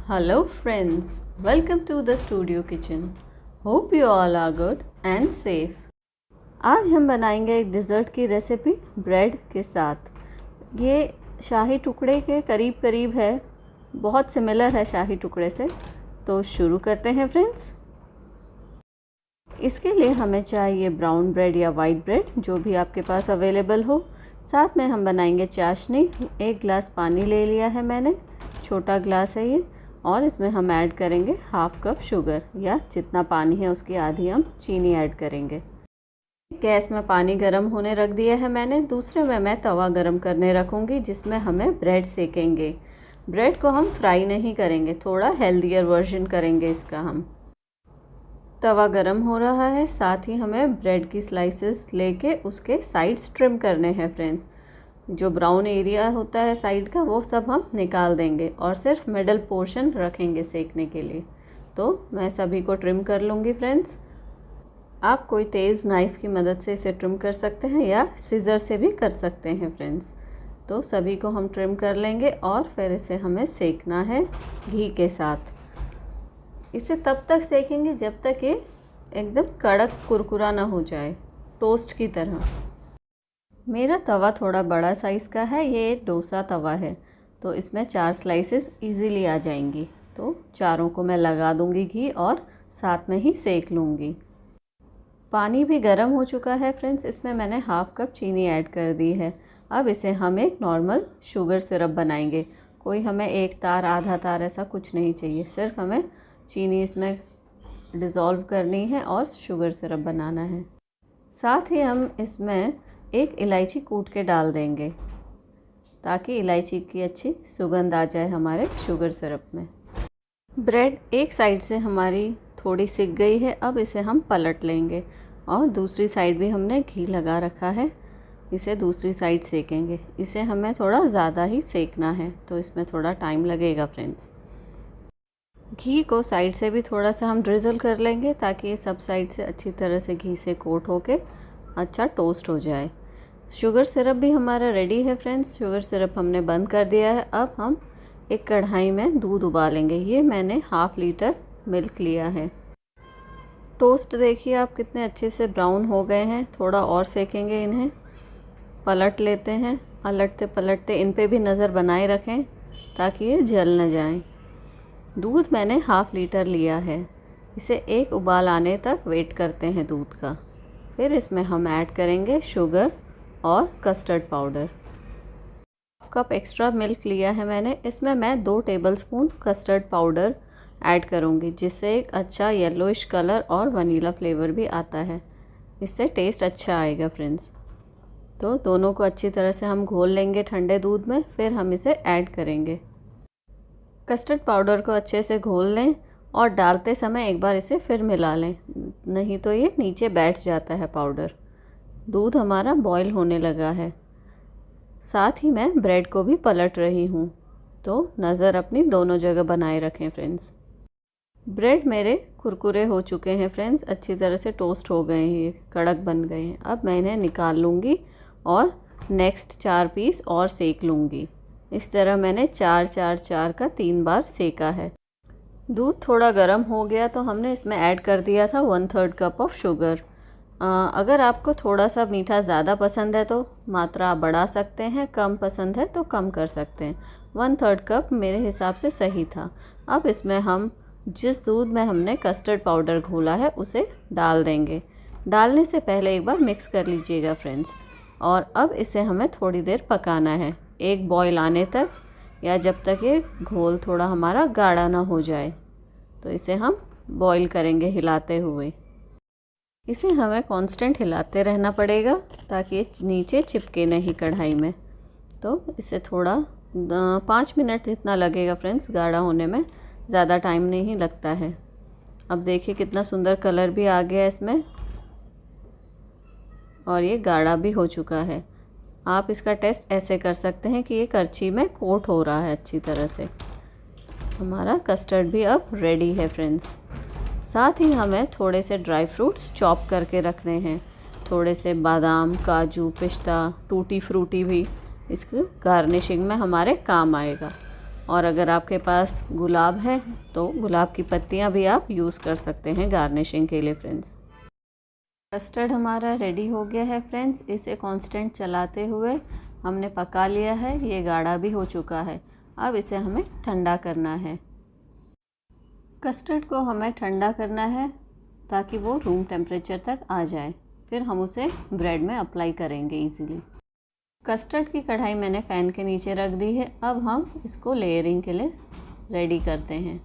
Hello friends, welcome to the studio kitchen. Hope you all are good and safe. आज हम बनाएंगे एक dessert की रेसिपी ब्रेड के साथ। ये शाही टुकड़े के करीब करीब है, बहुत सिमिलर है शाही टुकड़े से। तो शुरू करते हैं फ्रेंड्स। इसके लिए हमें चाहिए ब्राउन ब्रेड या वाइट ब्रेड, जो भी आपके पास अवेलेबल हो। साथ में हम बनाएंगे चाशनी। 1 गिलास पानी ले लिया है मैंने, छोटा ग्लास है ये। और इसमें हम ऐड करेंगे हाफ कप शुगर, या जितना पानी है उसकी आधी हम चीनी ऐड करेंगे। गैस में पानी गर्म होने रख दिया है मैंने। दूसरे में मैं तवा गर्म करने रखूँगी, जिसमें हमें ब्रेड सेकेंगे। ब्रेड को हम फ्राई नहीं करेंगे, थोड़ा हेल्दियर वर्जन करेंगे इसका हम। तवा गरम हो रहा है, साथ ही हमें ब्रेड की स्लाइसेस लेके उसके साइड्स ट्रिम करने हैं फ्रेंड्स। जो ब्राउन एरिया होता है साइड का, वो सब हम निकाल देंगे और सिर्फ मिडल पोर्शन रखेंगे सेकने के लिए। तो मैं सभी को ट्रिम कर लूँगी फ्रेंड्स। आप कोई तेज़ नाइफ़ की मदद से इसे ट्रिम कर सकते हैं या सीज़र से भी कर सकते हैं फ्रेंड्स। तो सभी को हम ट्रिम कर लेंगे और फिर इसे हमें सेकना है घी के साथ। इसे तब तक सेकेंगे जब तक ये एकदम कड़क कुरकुरा ना हो जाए, टोस्ट की तरह। मेरा तवा थोड़ा बड़ा साइज़ का है, ये एक डोसा तवा है, तो इसमें 4 स्लाइसेस इजीली आ जाएंगी। तो चारों को मैं लगा दूंगी घी और साथ में ही सेक लूँगी। पानी भी गर्म हो चुका है फ्रेंड्स, इसमें मैंने हाफ कप चीनी ऐड कर दी है। अब इसे हम एक नॉर्मल शुगर सिरप बनाएंगे। कोई हमें 1 तार आधा तार ऐसा कुछ नहीं चाहिए, सिर्फ हमें चीनी इसमें डिज़ोल्व करनी है और शुगर सिरप बनाना है। साथ ही हम इसमें 1 इलायची कूट के डाल देंगे, ताकि इलायची की अच्छी सुगंध आ जाए हमारे शुगर सिरप में। ब्रेड एक साइड से हमारी थोड़ी सिक गई है, अब इसे हम पलट लेंगे और दूसरी साइड भी हमने घी लगा रखा है, इसे दूसरी साइड सेकेंगे। इसे हमें थोड़ा ज़्यादा ही सेकना है, तो इसमें थोड़ा टाइम लगेगा फ्रेंड्स। घी को साइड से भी थोड़ा सा हम ड्रिज़ल कर लेंगे, ताकि ये सब साइड से अच्छी तरह से घी से कोट होके अच्छा टोस्ट हो जाए। शुगर सिरप भी हमारा रेडी है फ्रेंड्स। शुगर सिरप हमने बंद कर दिया है। अब हम एक कढ़ाई में दूध उबालेंगे। ये मैंने हाफ लीटर मिल्क लिया है। टोस्ट देखिए आप कितने अच्छे से ब्राउन हो गए हैं। थोड़ा और सेकेंगे इन्हें। पलट लेते हैं, पलटते पलटते इन पे भी नज़र बनाए रखें, ताकि ये जल न जाएं। दूध मैंने हाफ लीटर लिया है। इसे एक उबाल आने तक वेट करते हैं दूध का। फिर इसमें हम ऐड करेंगे शुगर और custard powder. Half cup extra milk लिया है मैंने, इसमें मैं 2 टेबलस्पून कस्टर्ड पाउडर ऐड करूँगी, जिससे एक अच्छा येलोइश कलर और वनीला फ्लेवर भी आता है। इससे टेस्ट अच्छा आएगा फ्रेंड्स। तो दोनों को अच्छी तरह से हम घोल लेंगे ठंडे दूध में, फिर हम इसे ऐड करेंगे। कस्टर्ड पाउडर को अच्छे से घोल लें और डालते समय एक बार इसे फिर मिला लें, नहीं तो ये नीचे बैठ जाता है पाउडर। दूध हमारा बॉईल होने लगा है। साथ ही मैं ब्रेड को भी पलट रही हूँ, तो नज़र अपनी दोनों जगह बनाए रखें फ्रेंड्स। ब्रेड मेरे कुरकुरे हो चुके हैं फ्रेंड्स, अच्छी तरह से टोस्ट हो गए हैं, कड़क बन गए हैं। अब मैं इन्हें निकाल लूँगी और नेक्स्ट 4 पीस और सेक लूँगी। इस तरह मैंने 4 का 3 बार सेका है। दूध थोड़ा गर्म हो गया तो हमने इसमें ऐड कर दिया था 1/3 कप ऑफ शुगर। अगर आपको थोड़ा सा मीठा ज़्यादा पसंद है तो मात्रा आप बढ़ा सकते हैं, कम पसंद है तो कम कर सकते हैं। 1/3 कप मेरे हिसाब से सही था। अब इसमें हम जिस दूध में हमने कस्टर्ड पाउडर घोला है उसे डाल देंगे। डालने से पहले एक बार मिक्स कर लीजिएगा फ्रेंड्स। और अब इसे हमें थोड़ी देर पकाना है, एक बॉईल आने तक, या जब तक ये घोल थोड़ा हमारा गाढ़ा ना हो जाए। तो इसे हम बॉईल करेंगे हिलाते हुए। इसे हमें कांस्टेंट हिलाते रहना पड़ेगा, ताकि ये नीचे चिपके नहीं कढ़ाई में। तो इसे थोड़ा 5 मिनट जितना लगेगा फ्रेंड्स गाढ़ा होने में, ज़्यादा टाइम नहीं लगता है। अब देखिए कितना सुंदर कलर भी आ गया इसमें, और ये गाढ़ा भी हो चुका है। आप इसका टेस्ट ऐसे कर सकते हैं कि ये करछी में कोट हो रहा है अच्छी तरह से। हमारा कस्टर्ड भी अब रेडी है फ्रेंड्स। साथ ही हमें थोड़े से ड्राई फ्रूट्स चॉप करके रखने हैं। थोड़े से बादाम, काजू, पिस्ता, टूटी फ्रूटी भी इसकी गार्निशिंग में हमारे काम आएगा। और अगर आपके पास गुलाब है तो गुलाब की पत्तियां भी आप यूज़ कर सकते हैं गार्निशिंग के लिए फ्रेंड्स। कस्टर्ड हमारा रेडी हो गया है फ्रेंड्स। इसे कांस्टेंट चलाते हुए हमने पका लिया है। ये गाढ़ा भी हो चुका है। अब इसे हमें ठंडा करना है। कस्टर्ड को हमें ठंडा करना है ताकि वो रूम टेम्परेचर तक आ जाए। फिर हम उसे ब्रेड में अप्लाई करेंगे इजीली। कस्टर्ड की कढ़ाई मैंने फ़ैन के नीचे रख दी है। अब हम इसको लेयरिंग के लिए रेडी करते हैं।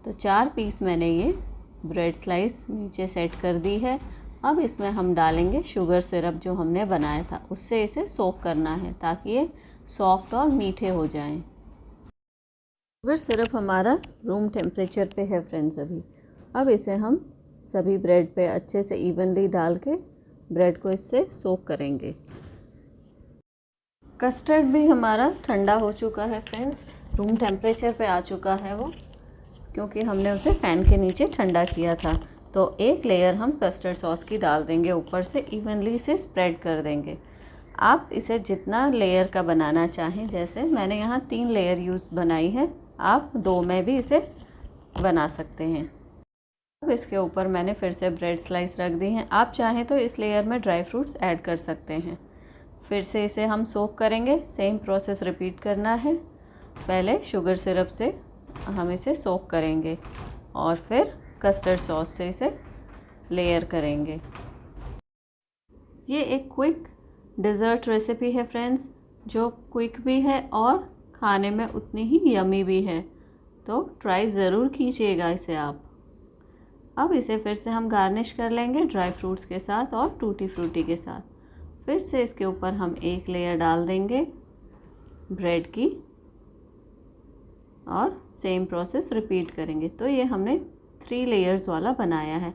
तो 4 पीस मैंने ये ब्रेड स्लाइस नीचे सेट कर दी है। अब इसमें हम डालेंगे शुगर सिरप जो हमने बनाया था, उससे इसे सोक करना है ताकि ये सॉफ्ट और मीठे हो जाएं। शुगर सिरप हमारा रूम टेम्परेचर पे है फ्रेंड्स अभी। अब इसे हम सभी ब्रेड पे अच्छे से इवनली डाल के ब्रेड को इससे सोक करेंगे। कस्टर्ड भी हमारा ठंडा हो चुका है फ्रेंड्स, रूम टेम्परेचर पे आ चुका है वो, क्योंकि हमने उसे फ़ैन के नीचे ठंडा किया था। तो एक लेयर हम कस्टर्ड सॉस की डाल देंगे, ऊपर से इवनली इसे स्प्रेड कर देंगे। आप इसे जितना लेयर का बनाना चाहें, जैसे मैंने यहाँ 3 लेयर बनाई है, आप 2 में भी इसे बना सकते हैं। अब इसके ऊपर मैंने फिर से ब्रेड स्लाइस रख दी हैं। आप चाहें तो इस लेयर में ड्राई फ्रूट्स ऐड कर सकते हैं। फिर से इसे हम सोक करेंगे। सेम प्रोसेस रिपीट करना है। पहले शुगर सिरप से हम इसे सोक करेंगे और फिर कस्टर्ड सॉस से इसे लेयर करेंगे। ये एक क्विक डिज़र्ट रेसिपी है फ्रेंड्स, जो क्विक भी है और खाने में उतनी ही यमी भी है। तो ट्राई ज़रूर कीजिएगा इसे आप। अब इसे फिर से हम गार्निश कर लेंगे ड्राई फ्रूट्स के साथ और टूटी फ्रूटी के साथ। फिर से इसके ऊपर हम एक लेयर डाल देंगे ब्रेड की और सेम प्रोसेस रिपीट करेंगे। तो ये हमने 3 लेयर्स वाला बनाया है।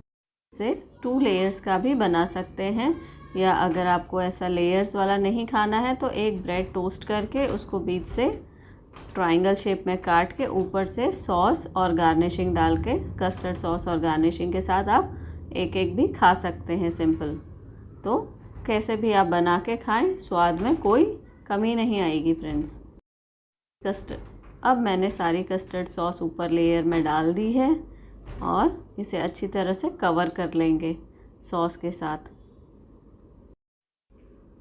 इसे 2 लेयर्स का भी बना सकते हैं, या अगर आपको ऐसा लेयर्स वाला नहीं खाना है तो एक ब्रेड टोस्ट करके उसको बीच से ट्रायंगल शेप में काट के ऊपर से सॉस और गार्निशिंग डाल के, कस्टर्ड सॉस और गार्निशिंग के साथ आप एक भी खा सकते हैं सिंपल। तो कैसे भी आप बना के खाएं, स्वाद में कोई कमी नहीं आएगी फ्रेंड्स। अब मैंने सारी कस्टर्ड सॉस ऊपर लेयर में डाल दी है और इसे अच्छी तरह से कवर कर लेंगे सॉस के साथ।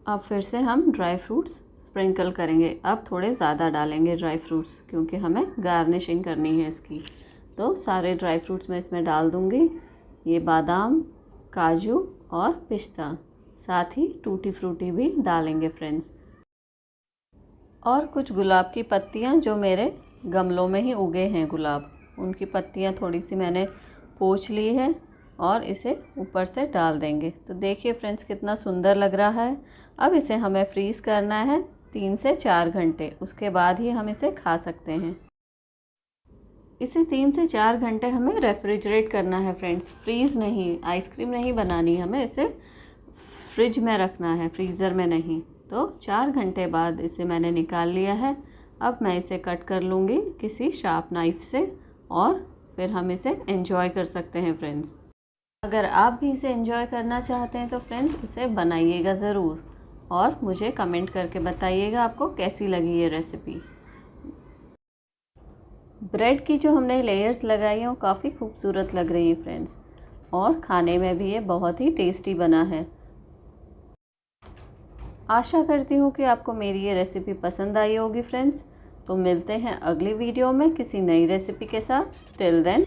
अब फिर से हम ड्राई फ्रूट्स स्प्रिंकल करेंगे। अब थोड़े ज़्यादा डालेंगे ड्राई फ्रूट्स, क्योंकि हमें गार्निशिंग करनी है इसकी। तो सारे ड्राई फ्रूट्स मैं इसमें डाल दूँगी। ये बादाम, काजू और पिस्ता, साथ ही टूटी फ्रूटी भी डालेंगे फ्रेंड्स। और कुछ गुलाब की पत्तियाँ जो मेरे गमलों में ही उगे हैं गुलाब, उनकी पत्तियाँ थोड़ी सी मैंने पोंछ ली है और इसे ऊपर से डाल देंगे। तो देखिए फ्रेंड्स कितना सुंदर लग रहा है। अब इसे हमें फ्रीज़ करना है 3 से 4 घंटे, उसके बाद ही हम इसे खा सकते हैं। इसे 3 से 4 घंटे हमें रेफ्रिजरेट करना है फ्रेंड्स, फ्रीज़ नहीं, आइसक्रीम नहीं बनानी, हमें इसे फ्रिज में रखना है, फ्रीज़र में नहीं। तो 4 घंटे बाद इसे मैंने निकाल लिया है। अब मैं इसे कट कर लूँगी किसी शार्प नाइफ़ से और फिर हम इसे एंजॉय कर सकते हैं फ्रेंड्स। अगर आप भी इसे एंजॉय करना चाहते हैं तो फ्रेंड्स इसे बनाइएगा ज़रूर और मुझे कमेंट करके बताइएगा आपको कैसी लगी ये रेसिपी। ब्रेड की जो हमने लेयर्स लगाई हैं वो काफ़ी खूबसूरत लग रही है फ्रेंड्स, और खाने में भी ये बहुत ही टेस्टी बना है। आशा करती हूँ कि आपको मेरी ये रेसिपी पसंद आई होगी फ्रेंड्स। तो मिलते हैं अगली वीडियो में किसी नई रेसिपी के साथ। Till then